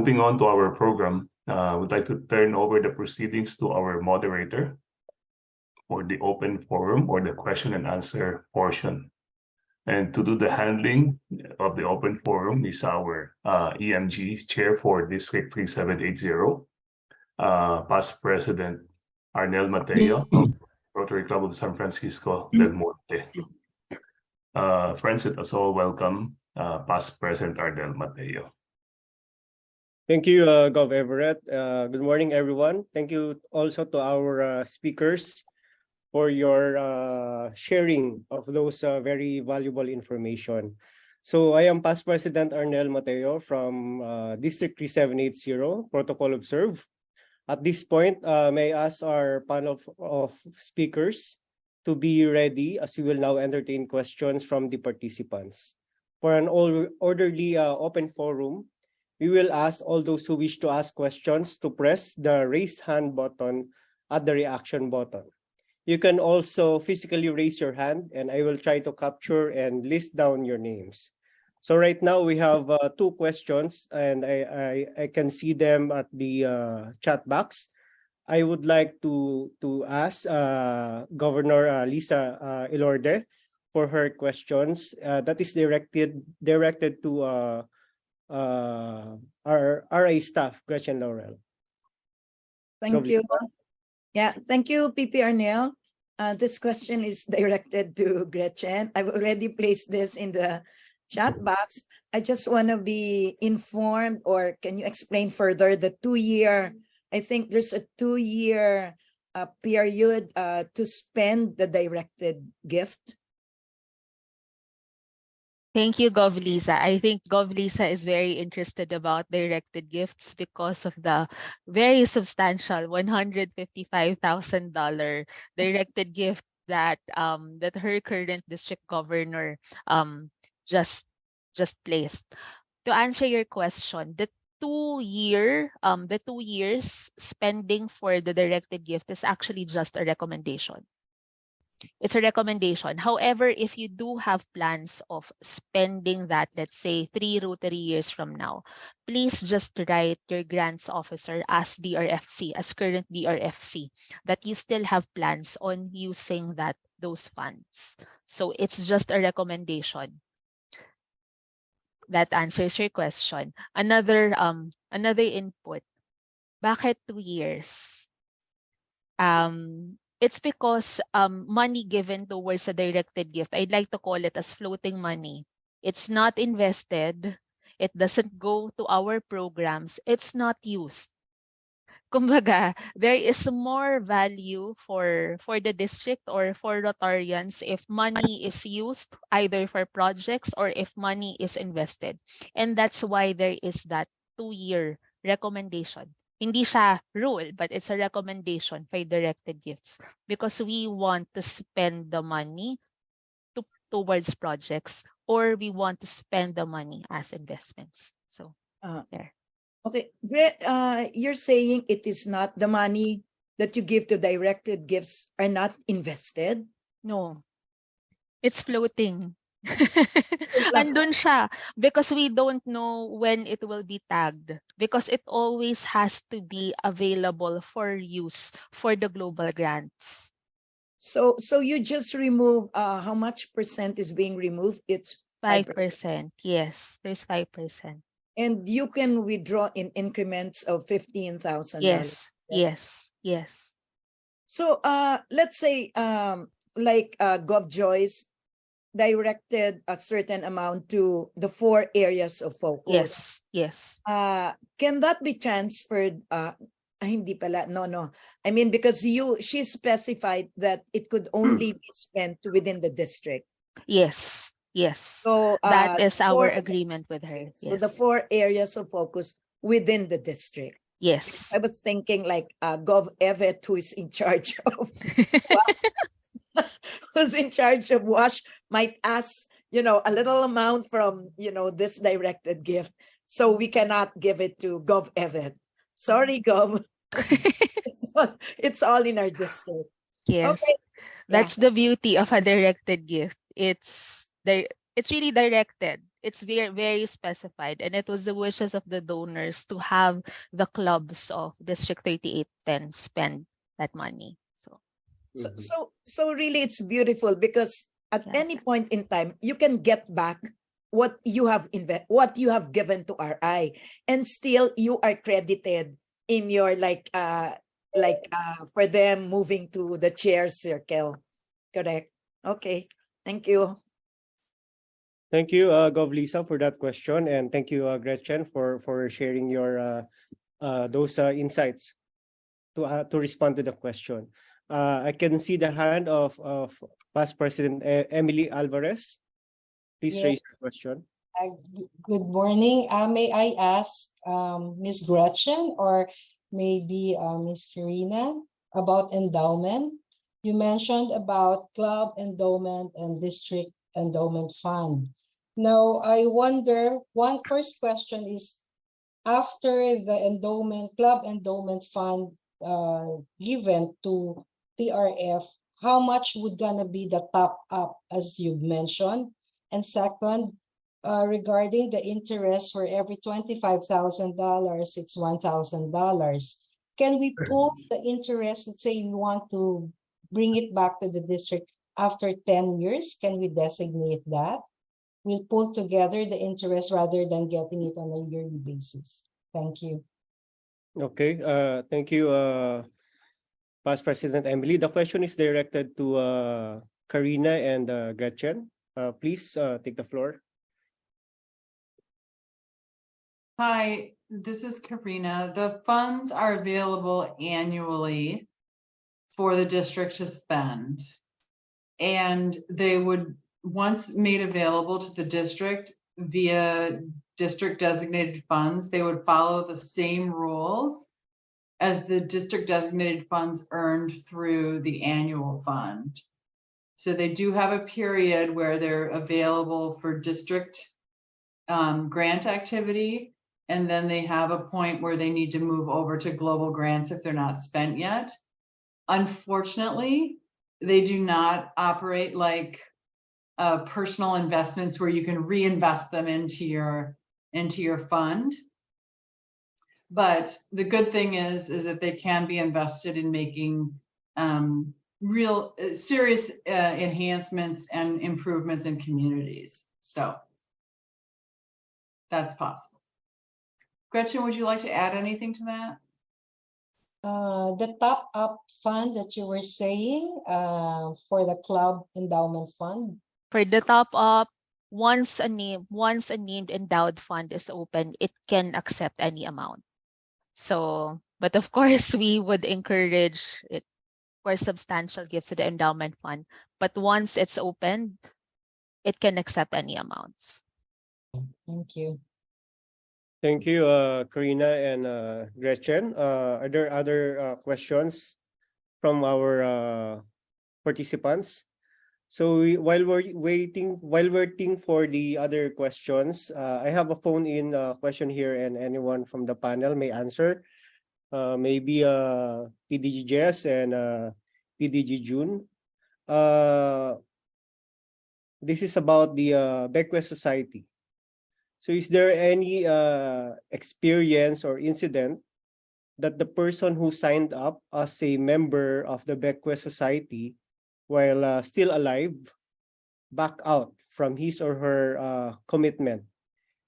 moving on to our program, we'd like to turn over the proceedings to our moderator for the open forum or the question and answer portion. And to do the handling of the open forum is our EMG chair for District 3780, past President Arnel Mateo of Rotary Club of San Francisco del Monte. Friends, it is all welcome, past President Arnel Mateo. Thank you, Gov Everett. Good morning, everyone. Thank you also to our speakers for your sharing of those very valuable information. So I am past President Arnel Mateo from District 3780, Protocol Observe. At this point, may I ask our panel of speakers to be ready as we will now entertain questions from the participants. For an orderly open forum, we will ask all those who wish to ask questions to press the raise hand button at the reaction button. You can also physically raise your hand and I will try to capture and list down your names. So right now we have two questions and I can see them at the chat box. I would like to ask Governor Lisa Ilorde for her questions. That is directed to our RA staff, Gretchen Laurel. Thank you. Yeah, thank you, PP Arnel. This question is directed to Gretchen. I've already placed this in the chat box. I just want to be informed, or can you explain further the 2-year? I think there's a 2-year period to spend the directed gift. Thank you, Gov Lisa. I think Gov Lisa is very interested about directed gifts because of the very substantial $155,000 directed gift that that her current district governor just placed. To answer your question, the 2 years spending for the directed gift is actually just a recommendation. It's a recommendation. However, if you do have plans of spending that, let's say 3 Rotary years from now, please just write your grants officer as DRFC, as current DRFC, that you still have plans on using those funds. So it's just a recommendation. That answers your question. Another input. Bakit 2 years? It's because money given towards a directed gift, I'd like to call it as floating money. It's not invested. It doesn't go to our programs. It's not used. Kumbaga, there is more value for the district or for Rotarians if money is used either for projects or if money is invested. And that's why there is that 2-year recommendation. Hindi siya rule, but it's a recommendation for directed gifts because we want to spend the money towards projects or we want to spend the money as investments. So there. Okay, you're saying it is not the money that you give to directed gifts are not invested? No, it's floating. Andun siya because we don't know when it will be tagged because it always has to be available for use for the global grants. So you just remove how much percent is being removed? It's 5%. Yes, there's 5%. And you can withdraw in increments of $15,000. Yes, yes. So let's say like GovJoyce directed a certain amount to the 4 areas of focus. Yes. Can that be transferred? Hindi pala. No. I mean, because she specified that it could only be spent within the district. Yes. So that is our agreement with her. So the 4 areas of focus within the district. Yes. I was thinking like Gov Evet, who is in charge of who's in charge of WASH might ask, a little amount from, this directed gift. So we cannot give it to Gov Evet. Sorry, Gov. It's all in our district. Yes. Okay. That's the beauty of a directed gift. It's really directed. It's very, very specified, and it was the wishes of the donors to have the clubs of District 3810 spend that money. So So, Mhm. really, it's beautiful because at Yeah. any point in time, you can get back what you have what you have given to RI, and still you are credited in your for them moving to the chair circle. Correct. Okay. Thank you. Thank you, Gov Lisa, for that question, and thank you, Gretchen, for sharing your those insights to respond to the question. I can see the hand of Past President Emily Alvarez. Please Yes. raise the question. Good morning. May I ask Ms. Gretchen or maybe Ms. Karina about endowment? You mentioned about club endowment and district endowment fund. Now, I wonder, one first question is, after the club endowment fund given to TRF, how much would gonna be the top up as you've mentioned? And second, regarding the interest for every $25,000, it's $1,000. Can we pull the interest? Let's say we want to bring it back to the district after 10 years. Can we designate that? We'll pull together the interest rather than getting it on a yearly basis. Thank you. Okay. Thank you, Past President Emily. The question is directed to Karina and Gretchen. Please take the floor. Hi, this is Karina. The funds are available annually for the district to spend. And they would, once made available to the district via district designated funds, they would follow the same rules as the district designated funds earned through the annual fund. So they do have a period where they're available for district grant activity. And then they have a point where they need to move over to global grants if they're not spent yet. Unfortunately, they do not operate like personal investments where you can reinvest them into your fund. But the good thing is that they can be invested in making real serious enhancements and improvements in communities. So that's possible. Gretchen, would you like to add anything to that? The top up fund that you were saying for the club endowment fund. for the top up, once a named endowed fund is open, it can accept any amount. So, but of course, we would encourage it for substantial gifts to the endowment fund. But once it's opened, it can accept any amounts. Thank you. Thank you, Karina and Gretchen. Are there other questions from our participants? So while we're waiting for the other questions, I have a phone-in question here, and anyone from the panel may answer. Maybe PDG Jess and PDG June. This is about the Bequest Society. So is there any experience or incident that the person who signed up as a member of the Bequest Society while still alive back out from his or her commitment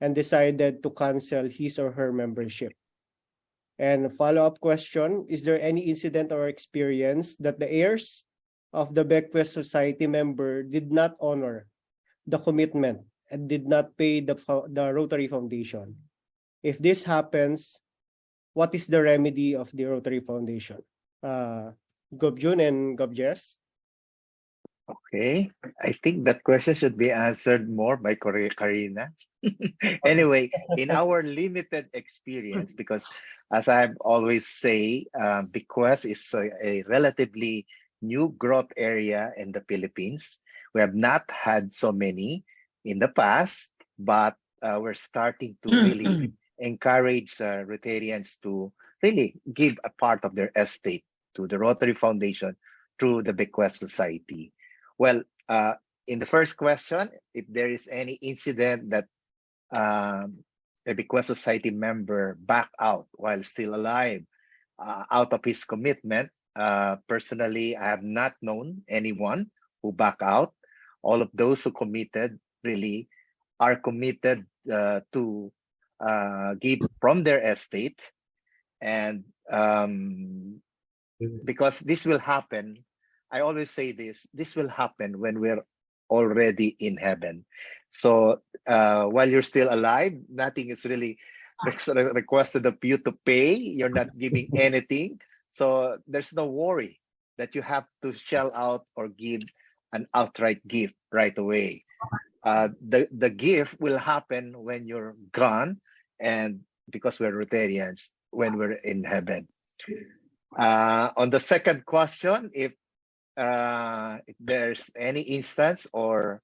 and decided to cancel his or her membership? And follow-up question, is there any incident or experience that the heirs of the Bequest Society member did not honor the commitment and did not pay the Rotary Foundation? If this happens, what is the remedy of the Rotary Foundation? Gov June and Gov Jess? Okay, I think that question should be answered more by Karina. Anyway, in our limited experience, because as I've always say, Bequest is a relatively new growth area in the Philippines. We have not had so many in the past, but we're starting to really encourage Rotarians to really give a part of their estate to the Rotary Foundation through the Bequest Society. Well, in the first question, if there is any incident that a bequest society member back out while still alive out of his commitment. Personally, I have not known anyone who back out. All of those who committed really are committed to give from their estate. And because this will happen, I always say this will happen when we're already in heaven. So while you're still alive, nothing is really requested of you to pay. You're not giving anything. So there's no worry that you have to shell out or give an outright gift right away. The gift will happen when you're gone, and because we're Rotarians, when we're in heaven. On the second question, if there's any instance or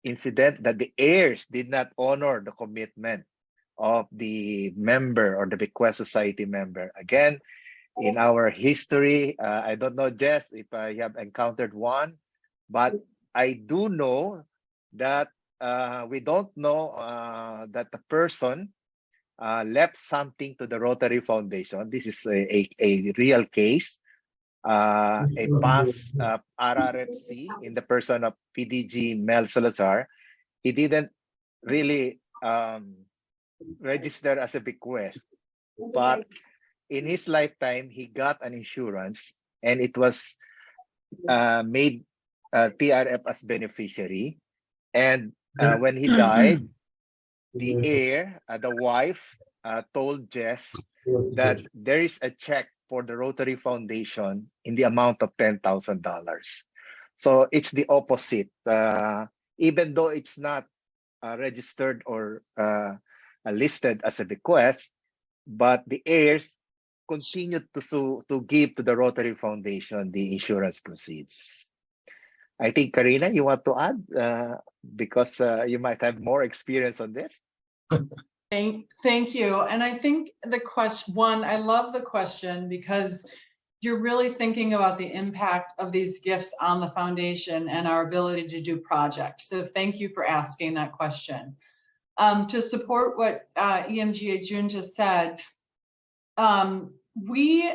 incident that the heirs did not honor the commitment of the member or the bequest society member. Again, in our history, I don't know, Jess, if I have encountered one, but I do know that we don't know that the person left something to the Rotary Foundation. This is a real case. A past RRFC in the person of PDG Mel Salazar, he didn't really register as a bequest, but in his lifetime, he got an insurance and it was made TRF as beneficiary. And when he died, the heir, the wife, told Jess that there is a check for the Rotary Foundation in the amount of $10,000. So it's the opposite. Even though it's not registered or listed as a bequest, but the heirs continued to give to the Rotary Foundation the insurance proceeds. I think, Karina, you want to add because you might have more experience on this. Thank you. And I think the question, I love the question because you're really thinking about the impact of these gifts on the foundation and our ability to do projects. So thank you for asking that question. To support what EMG Ajun just said, we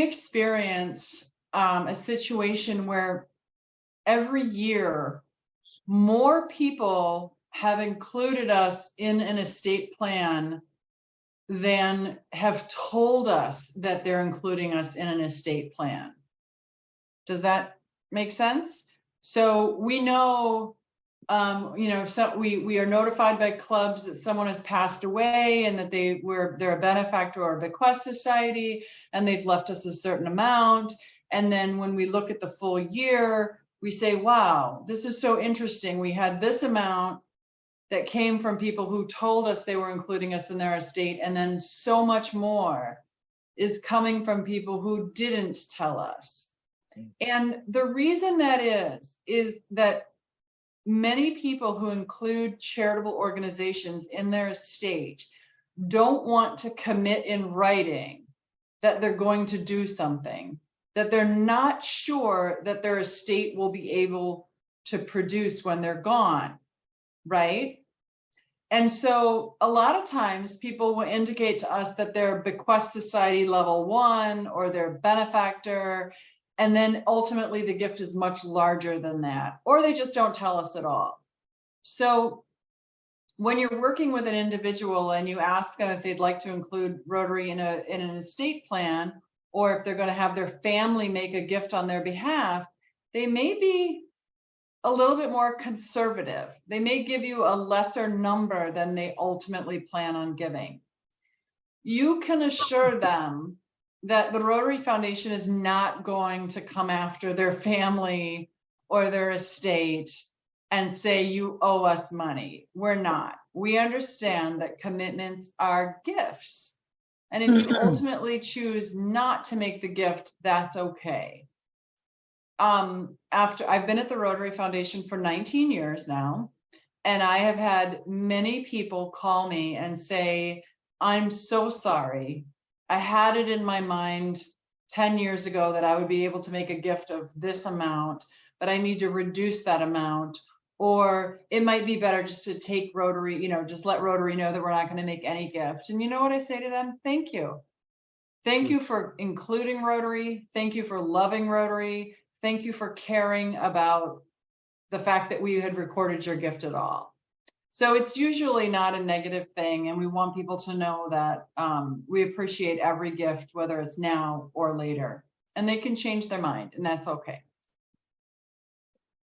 experience a situation where every year more people have included us in an estate plan than have told us that they're including us in an estate plan. Does that make sense? So we know, so we are notified by clubs that someone has passed away and that they're a benefactor or a bequest society and they've left us a certain amount. And then when we look at the full year, we say, wow, this is so interesting. We had this amount that came from people who told us they were including us in their estate, and then so much more is coming from people who didn't tell us. And the reason that is that many people who include charitable organizations in their estate don't want to commit in writing that they're going to do something that they're not sure that their estate will be able to produce when they're gone, right? And so a lot of times people will indicate to us that they're bequest society level 1 or they're benefactor, and then ultimately the gift is much larger than that, or they just don't tell us at all. So when you're working with an individual and you ask them if they'd like to include Rotary in an estate plan, or if they're going to have their family make a gift on their behalf, they may be a little bit more conservative. They may give you a lesser number than they ultimately plan on giving. You can assure them that the Rotary Foundation is not going to come after their family or their estate and say, you owe us money. We're not. We understand that commitments are gifts. And if you ultimately choose not to make the gift, that's okay. After I've been at the Rotary Foundation for 19 years now, and I have had many people call me and say, I'm so sorry. I had it in my mind 10 years ago that I would be able to make a gift of this amount, but I need to reduce that amount, Or it might be better just to take Rotary, just let Rotary know that we're not going to make any gift. And you know what I say to them? Thank you. Thank you for including Rotary. Thank you for loving Rotary. Thank you for caring about the fact that we had recorded your gift at all. So it's usually not a negative thing. And we want people to know that we appreciate every gift, whether it's now or later. And they can change their mind, and that's okay.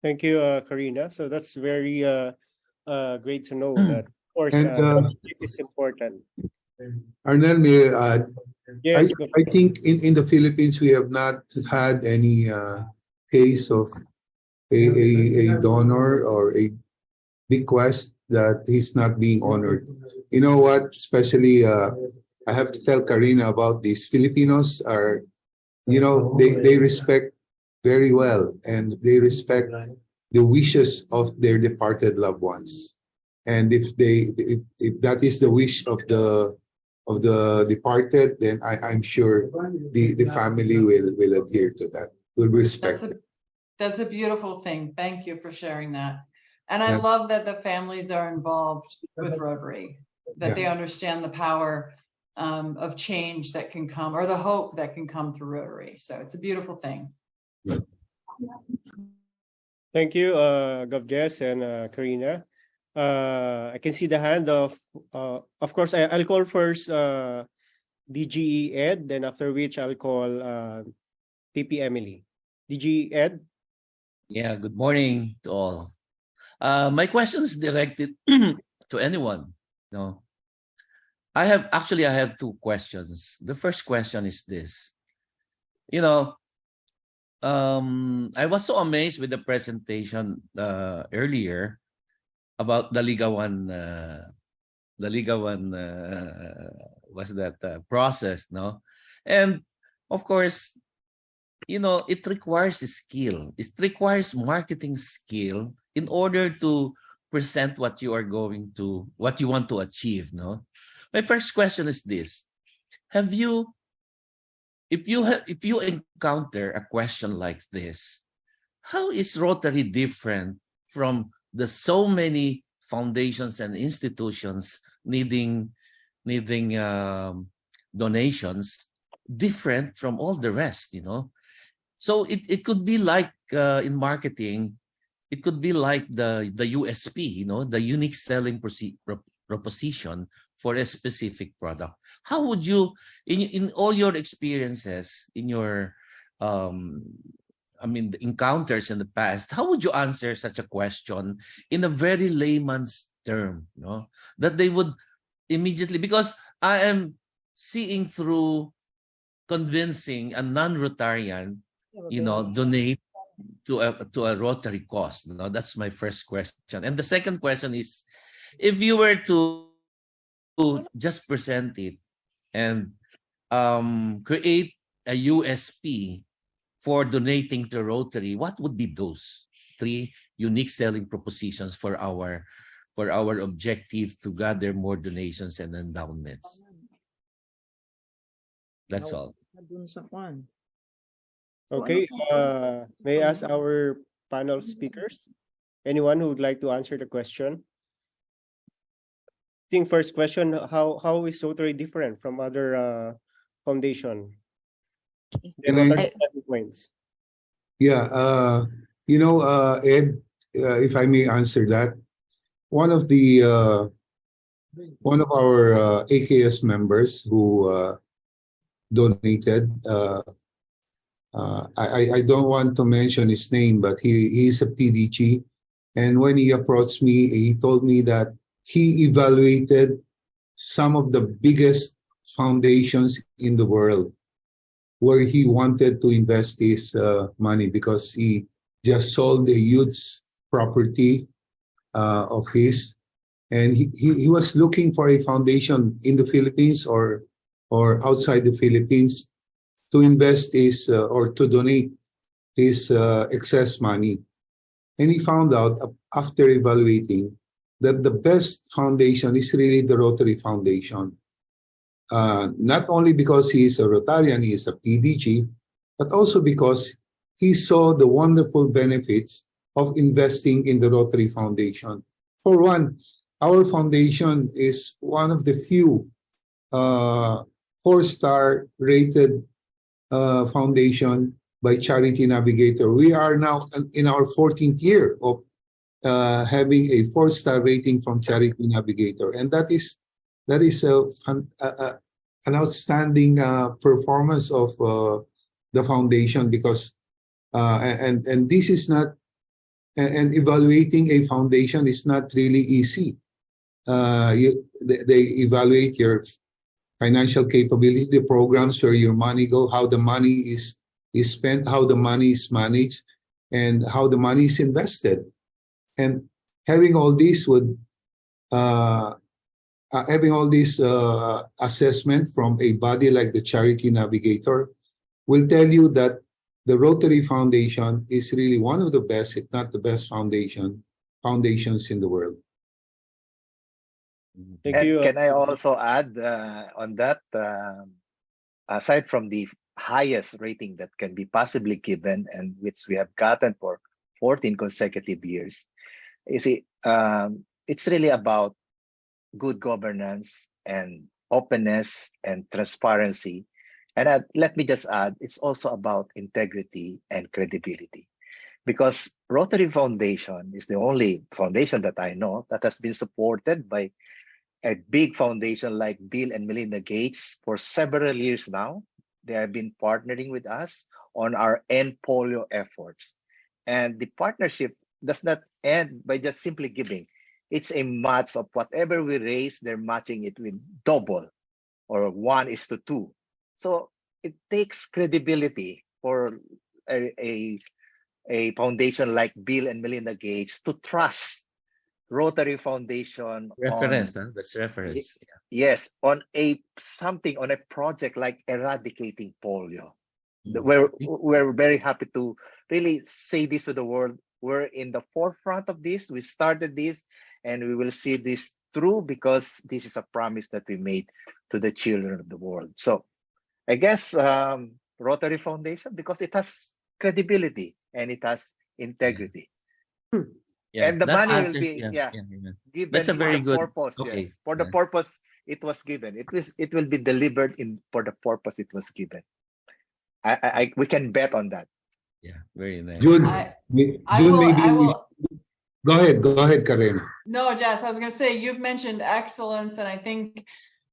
Thank you, Karina. So that's very great to know that, of course, it is important. Arnel, may I add? Yes, I think in the Philippines, we have not had any case of a donor or a bequest that is not being honored. You know what? Especially, I have to tell Karina about this. Filipinos are, they respect very well, and they respect the wishes of their departed loved ones. And if that is the wish of the departed, then I'm sure the family will adhere to that. Will respect it. That's a beautiful thing. Thank you for sharing that. And I love that the families are involved with Rotary, that they understand the power of change that can come, or the hope that can come through Rotary. So it's a beautiful thing. Thank you, Gov Jess and Karina. I can see the hand of course, I'll call first DGE Ed, then after which I'll call PP Emily. DGE Ed? Yeah, good morning to all. My question is directed to anyone. No, I have two questions. The first question is this. I was so amazed with the presentation earlier about the Liga One process, no? And of course, it requires a skill. It requires marketing skill in order to present what you want to achieve, no? My first question is this: if you encounter a question like this, how is Rotary different from the so many foundations and institutions needing donations, different from all the rest, So it could be like in marketing, it could be like the USP, the unique selling proposition for a specific product. How would you, in all your experiences, in your the encounters in the past, how would you answer such a question in a very layman's term, that they would immediately, because I am seeing through convincing a non-Rotarian, donate to a Rotary cause. That's my first question. And the second question is, if you were to just present it and create a USP for donating to Rotary, what would be those three unique selling propositions for our objective to gather more donations and endowments? That's all. Okay, may I ask our panel speakers, anyone who would like to answer the question? I think first question, how is Rotary different from other foundation? Points. Yeah, Ed, if I may answer that, one of our AKS members who donated, I don't want to mention his name, but he's a PDG, and when he approached me, he told me that he evaluated some of the biggest foundations in the world where he wanted to invest his money, because he just sold a huge property of his, and he was looking for a foundation in the Philippines or outside the Philippines to invest his or to donate his excess money. And he found out after evaluating that the best foundation is really the Rotary Foundation. Not only because he is a Rotarian, he is a PDG, but also because he saw the wonderful benefits of investing in the Rotary Foundation. For one, our foundation is one of the few 4-star rated foundation by Charity Navigator. We are now in our 14th year of having a 4-star rating from Charity Navigator, and that is an outstanding performance of the foundation, because and this is not, and evaluating a foundation is not really easy. They evaluate your financial capability, the programs where your money go, how the money is spent, how the money is managed, and how the money is invested. And having all this assessment from a body like the Charity Navigator will tell you that the Rotary Foundation is really one of the best, if not the best foundations in the world. Thank And you. can I also add on that, aside from the highest rating that can be possibly given, and which we have gotten for 14 consecutive years, you see, it's really about good governance and openness and transparency. And let me just add, it's also about integrity and credibility. Because Rotary Foundation is the only foundation that I know that has been supported by a big foundation like Bill and Melinda Gates for several years now. They have been partnering with us on our end polio efforts. And the partnership does not end by just simply giving. It's a match of whatever we raise, they're matching it with double or 1:2. So it takes credibility for a foundation like Bill and Melinda Gates to trust Rotary Foundation Reference, on, that's reference. yes, on something on a project like eradicating polio. Yeah. We're very happy to really say this to the world. We're in the forefront of this. We started this, and we will see this through, because this is a promise that we made to the children of the world. So I guess Rotary Foundation, because it has credibility and it has integrity. Yeah, And the that money answers, will be given That's a for very the good. purpose. Okay. Yes, for the purpose it was given. It will be delivered for the purpose it was given. We can bet on that. Yeah, very nice. June, I June, will, maybe I will, go ahead, Karen. no, Jess, I was gonna say, you've mentioned excellence, and I think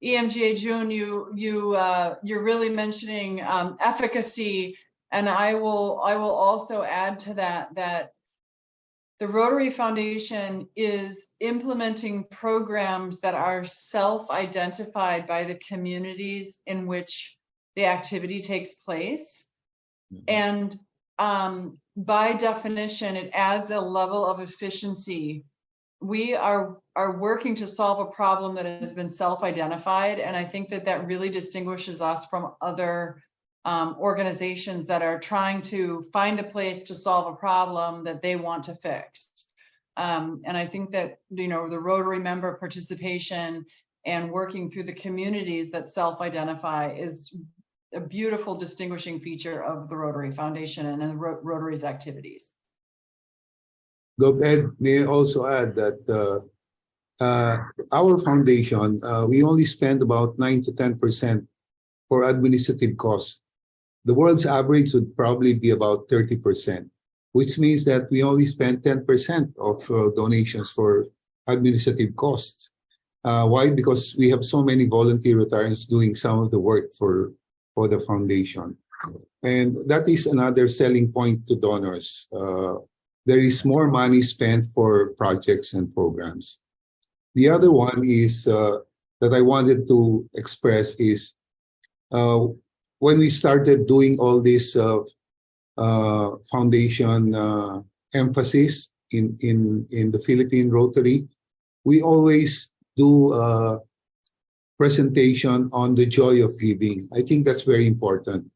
EMGA June, you're really mentioning efficacy. And I will also add to that the Rotary Foundation is implementing programs that are self-identified by the communities in which the activity takes place. And by definition, it adds a level of efficiency. We are working to solve a problem that has been self-identified, and I think that really distinguishes us from other organizations that are trying to find a place to solve a problem that they want to fix. And I think that, the Rotary member participation and working through the communities that self-identify is a beautiful distinguishing feature of the Rotary Foundation and the Rotary's activities. Gov Ed, may I also add that our foundation, we only spend about 9 to 10% for administrative costs. The world's average would probably be about 30%, which means that we only spend 10% of donations for administrative costs. Why? Because we have so many volunteer Rotarians doing some of the work for the foundation. And that is another selling point to donors. There is more money spent for projects and programs. The other one is that I wanted to express is when we started doing all this foundation emphasis in the Philippine Rotary, we always do a presentation on the joy of giving. I think that's very important.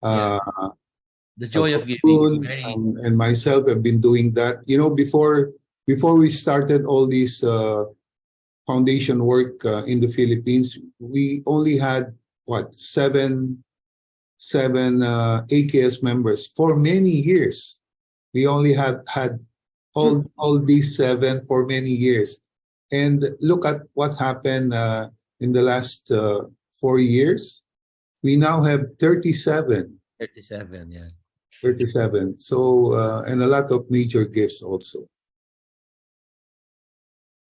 The joy of giving is very... and myself have been doing that. Before we started all this foundation work in the Philippines, we only had seven AKS members for many years. We only had all these 7 for many years. And look at what happened in the last 4 years. We now have 37. 37, yeah. 37. So, and a lot of major gifts also.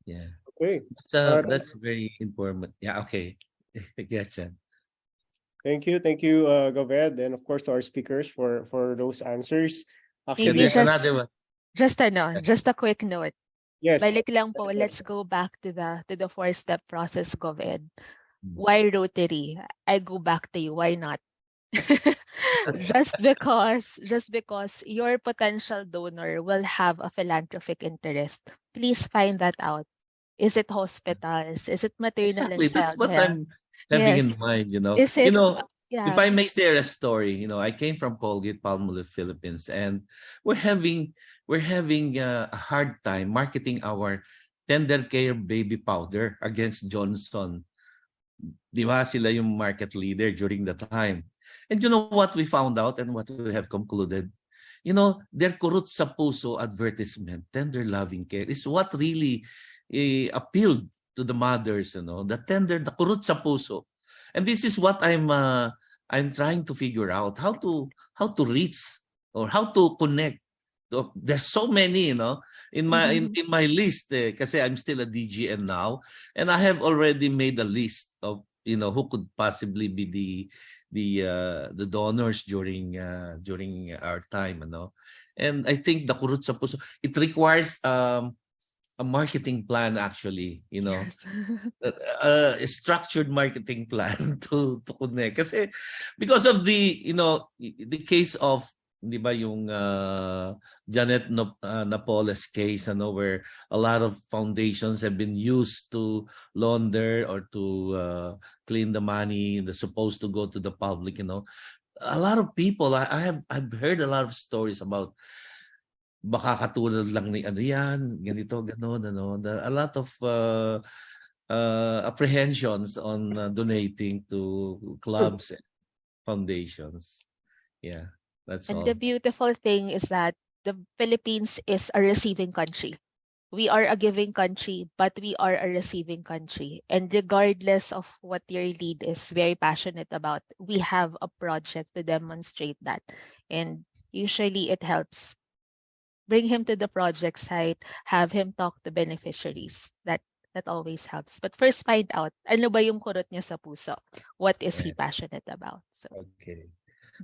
Yeah. Okay. That's very important. Yeah, okay. Gretchen. Thank you, Goved, and of course to our speakers for those answers. So Actually, Maybe there's another one. just a quick note. yes. Balik lang po, Sure. let's go back to the 4-step process, Goved. Mm. Why Rotary? I go back to you. Why not? just because your potential donor will have a philanthropic interest. Please find that out. Is it hospitals? Is it maternal Exactly. and That's child what health? I'm having in Yes. mind, you know. Is it If yeah. I may share a story, I came from Colgate Palmolive, Philippines, and we're having a hard time marketing our Tender Care baby powder against Johnson. Di ba sila yung market leader during the time. And you know what we found out and what we have concluded? Their kurot sa puso advertisement, tender loving care, is what really appealed to the mothers, the kurot sa puso. And this is what I'm trying to figure out, how to reach or how to connect. There's so many, in my list, kasi I'm still a DGN now, and I have already made a list of who could possibly be the donors during our time, and I think the kurot sa puso, it requires a marketing plan, actually, Yes. a structured marketing plan to connect, kasi because of the case of, di ba, yung Janet Napoles case, where a lot of foundations have been used to launder or to clean the money that's supposed to go to the public. A lot of people, I've heard a lot of stories about baka katulad lang ni yan, ganito, ganon, a lot of apprehensions on donating to clubs and foundations. Yeah, that's And all. the beautiful thing is that the Philippines is a receiving country. We are a giving country, but we are a receiving country. And regardless of what your lead is very passionate about, we have a project to demonstrate that. And usually it helps. Bring him to the project site, have him talk to beneficiaries. That always helps. But first find out, ano ba yung kurot niya sa puso? What is he passionate about? So Okay.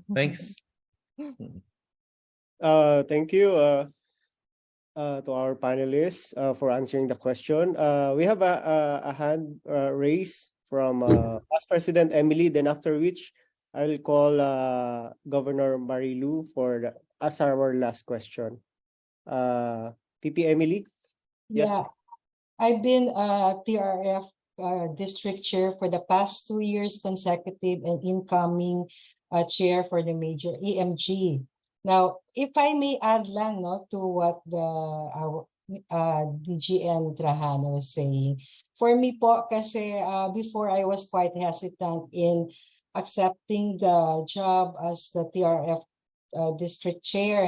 Thanks. Thank you to our panelists for answering the question. We have a hand raised from Past President Emily, then after which I will call Governor Marilu as our last question. PP Emily? Yes. Yeah, I've been TRF district chair for the past 2 years consecutive and incoming chair for the major EMG. Now, if I may add lang to what our DGN Trajano was saying, for me po kasi before I was quite hesitant in accepting the job as the TRF district chair,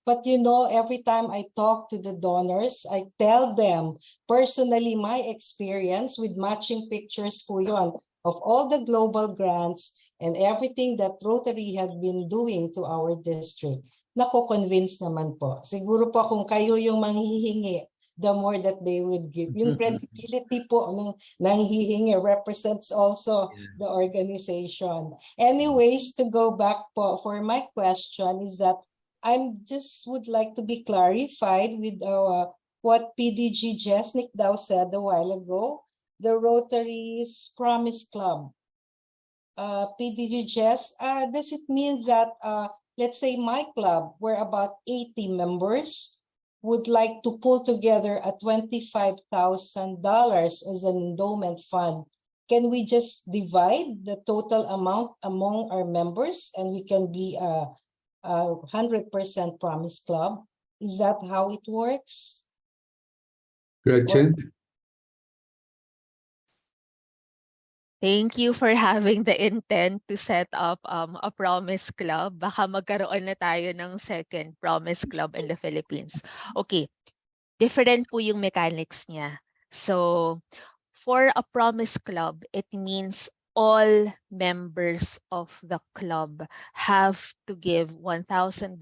but every time I talk to the donors, I tell them personally my experience with matching pictures po yun of all the global grants and everything that Rotary had been doing to our district. Nako-convince naman po. Siguro po kung kayo yung manghihingi, the more that they would give. Yung credibility po ng nanghihingi represents also the organization. Anyways, to go back po for my question is that I just would like to be clarified with what PDG Jesnik Daw said a while ago, the Rotary's Promise Club. PDG Jess, does it mean that, let's say my club, where about 80 members, would like to pull together a $25,000 as an endowment fund? Can we just divide the total amount among our members and we can be a 100% Promise Club? Is that how it works? Gretchen? Thank you for having the intent to set up a Promise Club. Baka magkaroon na tayo ng second Promise Club in the Philippines. Okay, different po yung mechanics niya. So, for a Promise Club, it means all members of the club have to give $1,000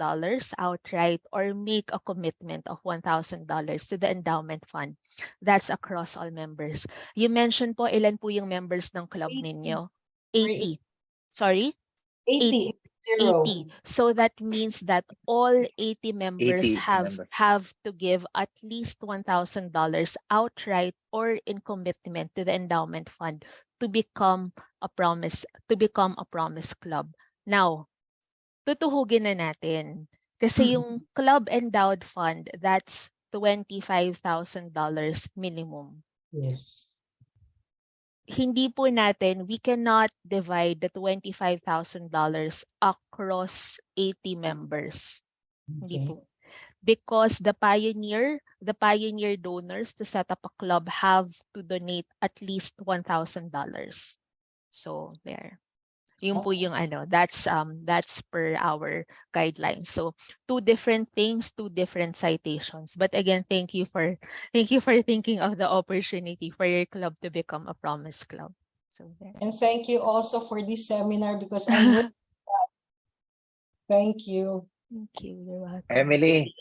outright or make a commitment of $1,000 to the endowment fund. That's across all members. You mentioned po, ilan po yung members ng club 80. ninyo? Sorry, 80. Sorry? 80. 80. So that means that all 80 members 80 members. have to give at least $1,000 outright or in commitment to the endowment fund to become a promise club. Now, tutuhugin na natin kasi yung club endowed fund, that's $25,000 minimum. Yes. Hindi po natin, we cannot divide the $25,000 across 80 members. Hindi Okay. po. Because the pioneer donors to set up a club have to donate at least $1,000. So there. Yung po yung that's per our guidelines. So two different things, two different citations. But again, thank you for thinking of the opportunity for your club to become a Promise Club. So there. And thank you also for this seminar because I'm learning a lot. Thank you. Thank you. You're welcome. Emily,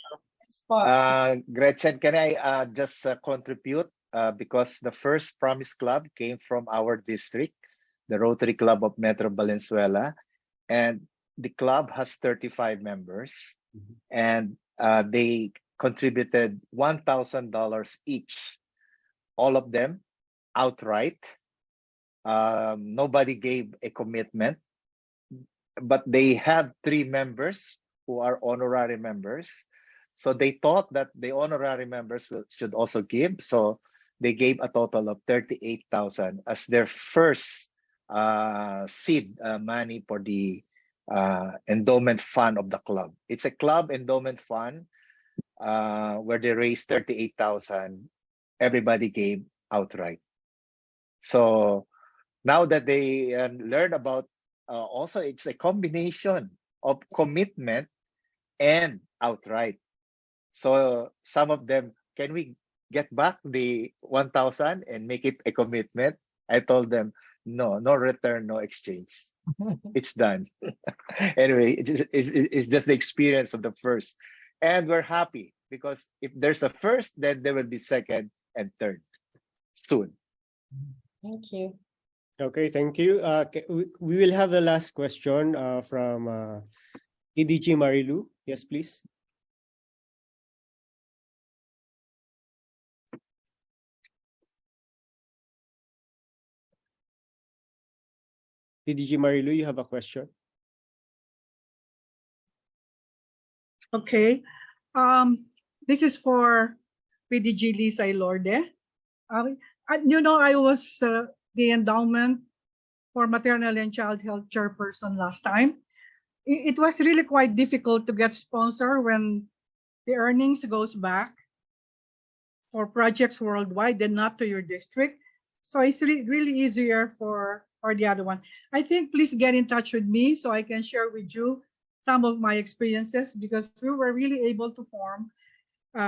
Spot. Gretchen, can I just contribute? Because the first Promise Club came from our district, the Rotary Club of Metro Valenzuela, and the club has 35 members, and they contributed $1,000 each, all of them outright. Nobody gave a commitment, but they have 3 members who are honorary members. So they thought that the honorary members should also give. So they gave a total of 38,000 as their first seed money for the endowment fund of the club. It's a club endowment fund where they raised 38,000. Everybody gave outright. So now that they learn about, also it's a combination of commitment and outright. So some of them, can we get back the 1,000 and make it a commitment? I told them, no return, no exchange. It's done. Anyway, it's just the experience of the first. And we're happy because if there's a first, then there will be second and third soon. Thank you. Okay, thank you. We will have the last question from EDG Marilu. Yes, please. EDG Marilu, you have a question? Okay. This is for PDG Lisa Ilorde. I was the endowment for maternal and child health chairperson last time. It was really quite difficult to get sponsor when the earnings goes back for projects worldwide and not to your district. So it's really easier for the other one. I think please get in touch with me so I can share with you some of my experiences because we were really able to form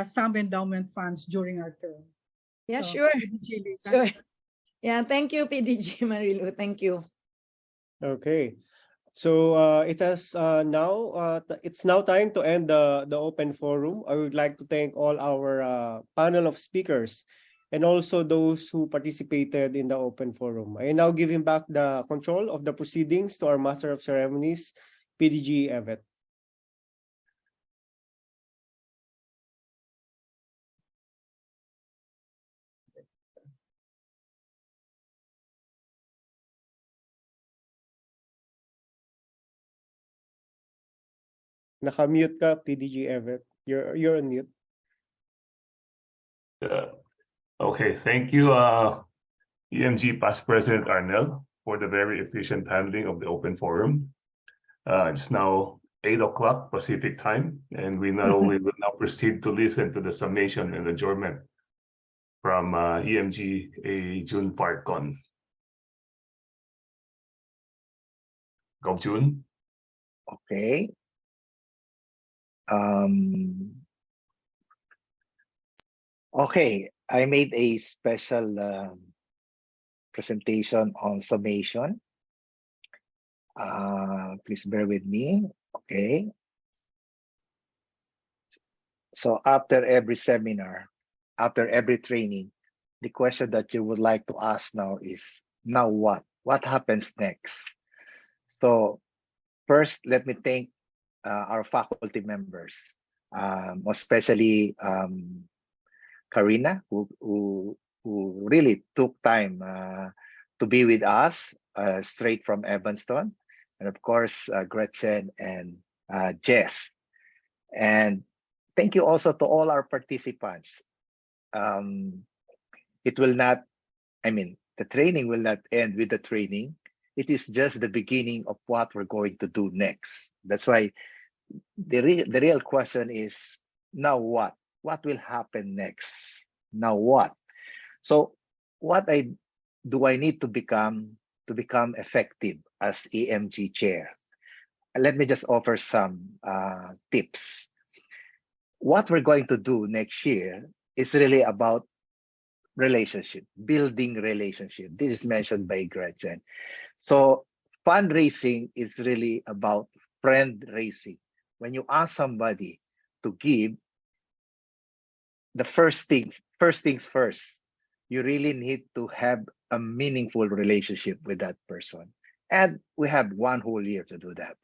some endowment funds during our term. Yeah, So, sure. PDG Lisa. Sure. Yeah, thank you, PDG Marilu. Thank you. Okay. So it's now time to end the open forum. I would like to thank all our panel of speakers and also those who participated in the open forum. I now giving back the control of the proceedings to our Master of Ceremonies, PDG Evet. Naka-mute ka, PDG Evet. You're on mute. Okay, thank you, EMG Past President Arnel, for the very efficient handling of the open forum. It's now 8 o'clock Pacific time, and we will now proceed to listen to the summation and adjournment from EMG June Parkon. Gov June. Okay. Okay, I made a special presentation on summation. Please bear with me. Okay. So after every seminar, after every training, the question that you would like to ask now is, now what? What happens next? So first, let me thank our faculty members, especially Karina, who really took time to be with us straight from Evanston, and of course Gretchen and Jess. And thank you also to all our participants. It will not, I mean, the training will not end with the training. It is just the beginning of what we're going to do next. That's why the real question is, now what? What will happen next? Now what? So what do I need to become effective as EMG chair? Let me just offer some tips. What we're going to do next year is really about relationship, building relationship. This is mentioned by Gretchen. So fundraising is really about friend raising. When you ask somebody to give, the first things first, you really need to have a meaningful relationship with that person. And we have one whole year to do that.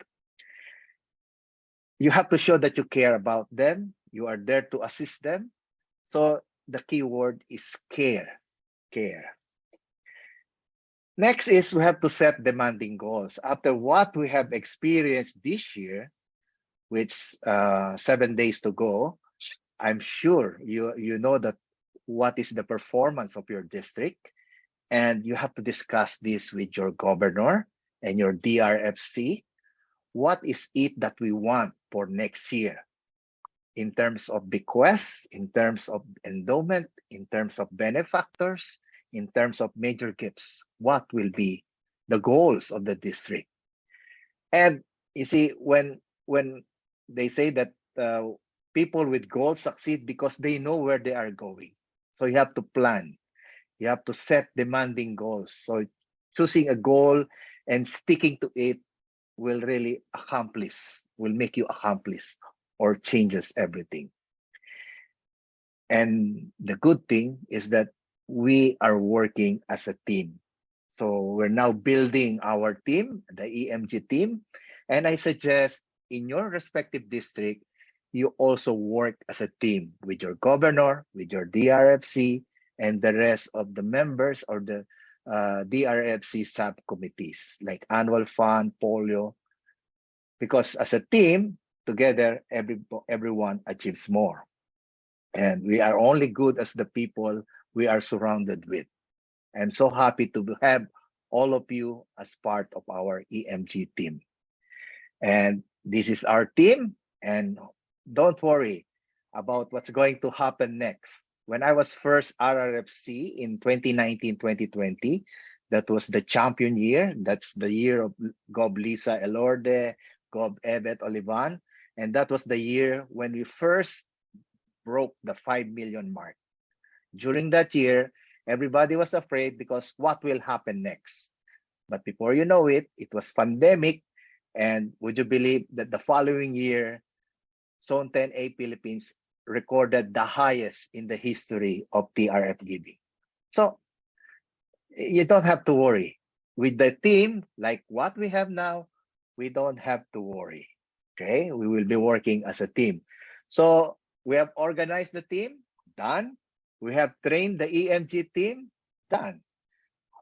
You have to show that you care about them. You are there to assist them. So the key word is care. Care. Next is we have to set demanding goals. After what we have experienced this year, which 7 days to go, I'm sure you know that what is the performance of your district, and you have to discuss this with your governor and your DRFC. What is it that we want for next year in terms of bequests, in terms of endowment, in terms of benefactors, in terms of major gifts? What will be the goals of the district? And you see, when they say that people with goals succeed because they know where they are going. So you have to plan. You have to set demanding goals. So choosing a goal and sticking to it will really will make you accomplish or changes everything. And the good thing is that we are working as a team. So we're now building our team, the EMG team. And I suggest in your respective district, you also work as a team with your governor, with your DRFC, and the rest of the members or the DRFC subcommittees like annual fund, polio, because as a team, together, everyone achieves more. And we are only good as the people we are surrounded with. I'm so happy to have all of you as part of our EMG team. And this is our team, and don't worry about what's going to happen next. When I was first RRFC in 2019-2020, that was the champion year. That's the year of Gov Lisa Elorde, Gov Evet Olivan. And that was the year when we first broke the 5 million mark. During that year, everybody was afraid because what will happen next? But before you know it, it was pandemic. And would you believe that the following year, Zone 10A Philippines recorded the highest in the history of TRF giving. So you don't have to worry. With the team, like what we have now, we don't have to worry. Okay, we will be working as a team. So we have organized the team, done. We have trained the EMG team, done.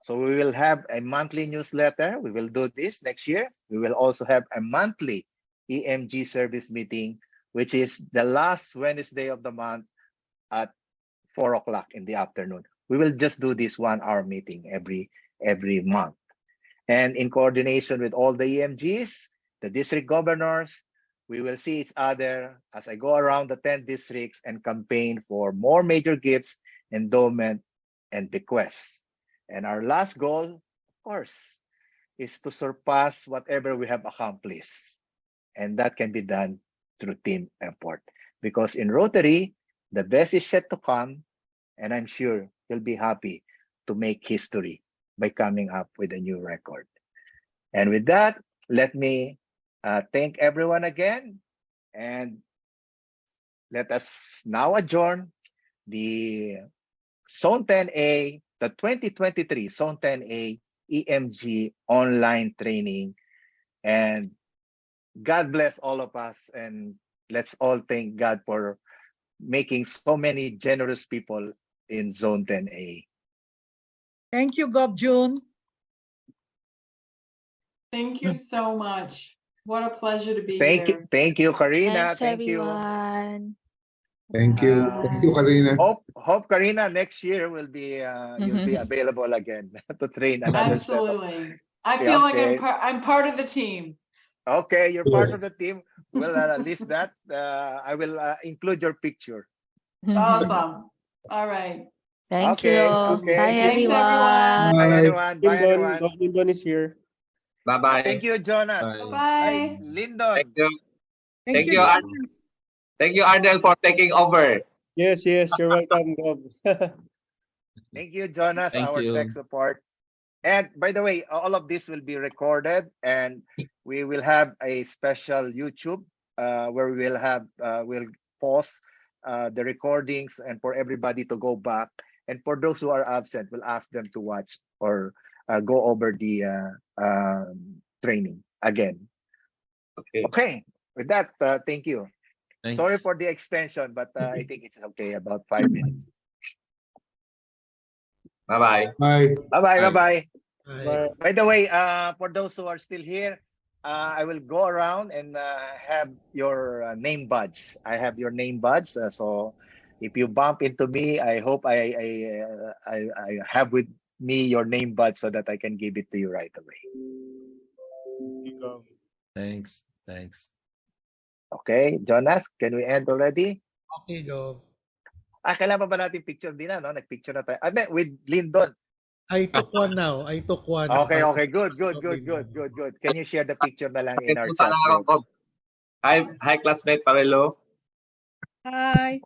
So we will have a monthly newsletter. We will do this next year. We will also have a monthly EMG service meeting, which is the last Wednesday of the month at 4 o'clock in the afternoon. We will just do this 1-hour meeting every month. And in coordination with all the EMGs, the district governors, we will see each other as I go around the 10 districts and campaign for more major gifts, endowment, and bequests. And our last goal, of course, is to surpass whatever we have accomplished. And that can be done through team effort. Because in Rotary, the best is yet to come, and I'm sure you'll be happy to make history by coming up with a new record. And with that, let me thank everyone again, and let us now adjourn the Zone 10A, the 2023 Zone 10A EMG online training. And God bless all of us, and let's all thank God for making so many generous people in Zone 10A. Thank you, Gov June. Thank you so much. What a pleasure to be here. Thank you, Karina. Thanks, Thank you. everyone. Thank you. Thank you, Karina. Hope Karina next year will be you'll be available again to train another set of. Absolutely. I feel like Okay. I'm part of the team. Okay, you're part of Yes. the team. Well, list that. I will include your picture. Awesome. All right. Thank Okay, you. okay. Bye, Thanks, everyone. everyone. Bye, Bye. everyone. Bye, Lyndon, everyone. Gov Lyndon is here. Bye-bye. Thank you, Jonas. Bye. Bye. Lyndon. Thank you. Thank Thank you, you, Jonas. Thank you, Ardel, for taking over. Yes, you're welcome, Gov. Thank you, Jonas, Thank our you. tech support. And by the way, all of this will be recorded, and we will have a special YouTube where we will have we'll pause the recordings, and for everybody to go back. And for those who are absent, we'll ask them to watch or go over the training again. Okay. Okay. With that, thank you. Thanks. Sorry for the extension, but I think it's okay. About 5 minutes. Bye-bye. Bye. Bye-bye. Bye. Bye-bye. Bye. By the way, for those who are still here, I will go around and have your name badge. I have your name badge. So if you bump into me, I hope I have with me your name badge so that I can give it to you right away. Thanks. Thanks. Okay, Jonas, can we end already? Okay, go. Kailangan ba natin picture din na, no? Nag-picture na tayo. With Lyndon. I took one now. I took one. Okay. Good. Can you share the picture na lang in our Ito chat sana group? ako. Hi, classmate Parelo. Hi.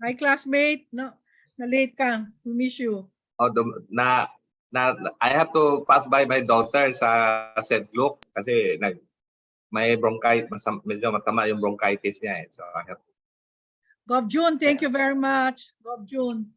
Hi, classmate. No, na-late ka. We miss you. I have to pass by my daughter sa St. Luke kasi may bronchitis, medyo matama yung bronchitis niya eh. So I have Gov June, thank you very much. Gov June.